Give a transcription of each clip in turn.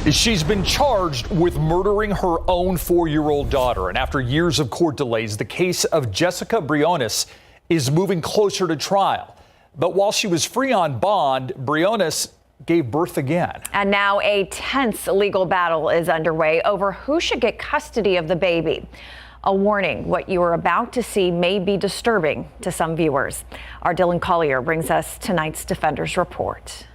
She's been charged with murdering her own 4-year-old daughter. And after years of court delays, the case of Jessica Briones is moving closer to trial. But while she was free on bond, Briones gave birth again. And now a tense legal battle is underway over who should get custody of the baby. A warning, what you are about to see may be disturbing to some viewers. Our Dylan Collier brings us tonight's Defenders Report.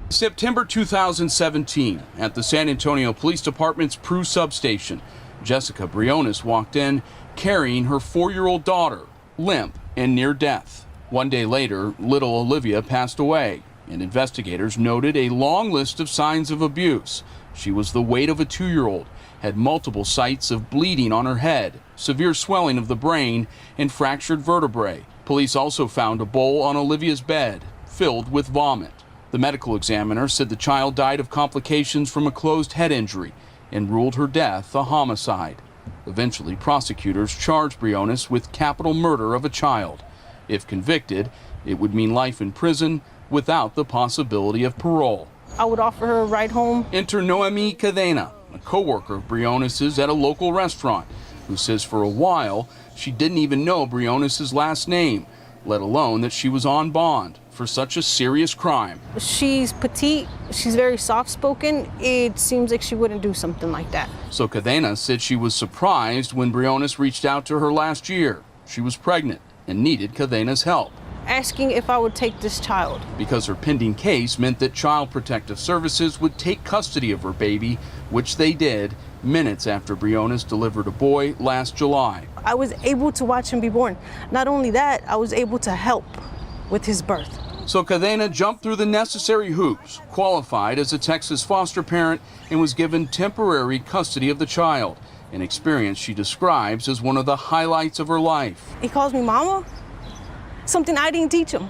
September 2017, at the San Antonio Police Department's Prue substation, Jessica Briones walked in carrying her 4-year-old daughter, limp and near death. One day later, little Olivia passed away, and investigators noted a long list of signs of abuse. She was the weight of a 2-year-old, had multiple sites of bleeding on her head, severe swelling of the brain, and fractured vertebrae. Police also found a bowl on Olivia's bed, filled with vomit. The medical examiner said the child died of complications from a closed head injury and ruled her death a homicide. Eventually, prosecutors charged Briones with capital murder of a child. If convicted, it would mean life in prison without the possibility of parole. I would offer her a ride home. Enter Noemi Cadena, a co-worker of Briones' at a local restaurant, who says for a while she didn't even know Briones' last name, let alone that she was on bond for such a serious crime. She's petite, she's very soft-spoken. It seems like she wouldn't do something like that. So Cadena said she was surprised when Briones reached out to her last year. She was pregnant and needed Cadena's help, asking if I would take this child. Because her pending case meant that Child Protective Services would take custody of her baby, which they did minutes after Briones delivered a boy last July. I was able to watch him be born. Not only that, I was able to help with his birth. So Cadena jumped through the necessary hoops, qualified as a Texas foster parent, and was given temporary custody of the child, an experience she describes as one of the highlights of her life. He calls me mama, something I didn't teach him,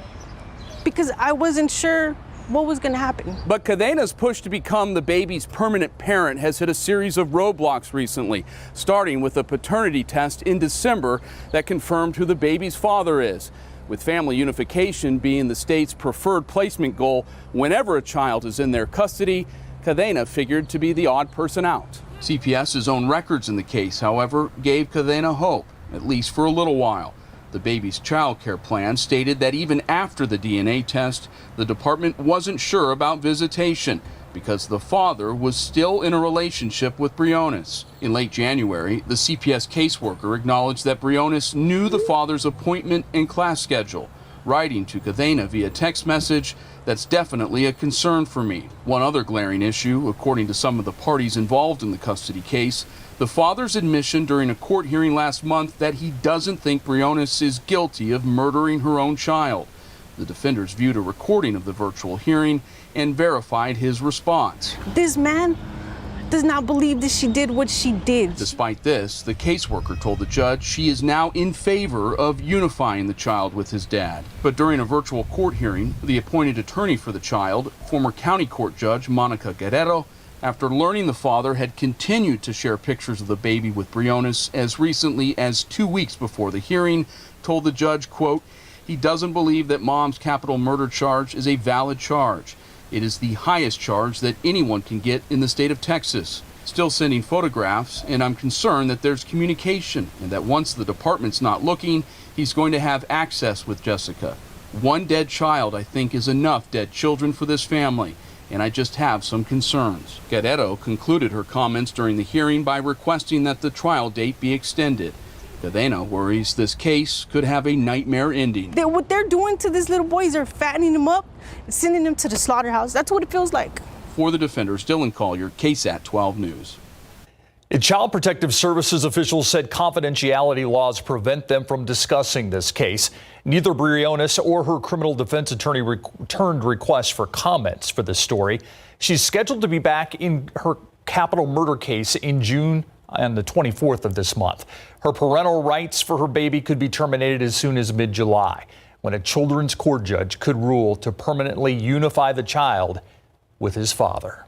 because I wasn't sure what was going to happen. But Cadena's push to become the baby's permanent parent has hit a series of roadblocks recently, starting with a paternity test in December that confirmed who the baby's father is. With family unification being the state's preferred placement goal whenever a child is in their custody, Cadena figured to be the odd person out. CPS's own records in the case, however, gave Cadena hope, at least for a little while. The baby's child care plan stated that even after the DNA test, the department wasn't sure about visitation because the father was still in a relationship with Briones. In late January, the CPS caseworker acknowledged that Briones knew the father's appointment and class schedule, writing to Cadena via text message, "That's definitely a concern for me." One other glaring issue, according to some of the parties involved in the custody case, the father's admission during a court hearing last month that he doesn't think Briones is guilty of murdering her own child. The defenders viewed a recording of the virtual hearing and verified his response. This man does not believe that she did what she did. Despite this, the caseworker told the judge she is now in favor of unifying the child with his dad. But during a virtual court hearing, the appointed attorney for the child, former county court judge Monica Guerrero, after learning the father had continued to share pictures of the baby with Briones as recently as 2 weeks before the hearing, told the judge, quote, he doesn't believe that mom's capital murder charge is a valid charge. It is the highest charge that anyone can get in the state of Texas. Still sending photographs, and I'm concerned that there's communication and that once the department's not looking, he's going to have access with Jessica. One dead child, I think, is enough dead children for this family, and I just have some concerns. Guerrero concluded her comments during the hearing by requesting that the trial date be extended. Cadena worries this case could have a nightmare ending. What they're doing to this little boy is they're fattening him up and sending him to the slaughterhouse. That's what it feels like. For the defenders, Dylan Collier, KSAT 12 News. Child Protective Services officials said confidentiality laws prevent them from discussing this case. Neither Briones or her criminal defense attorney returned requests for comments for this story. She's scheduled to be back in her capital murder case in June on the 24th of this month. Her parental rights for her baby could be terminated as soon as mid-July, when a children's court judge could rule to permanently unify the child with his father.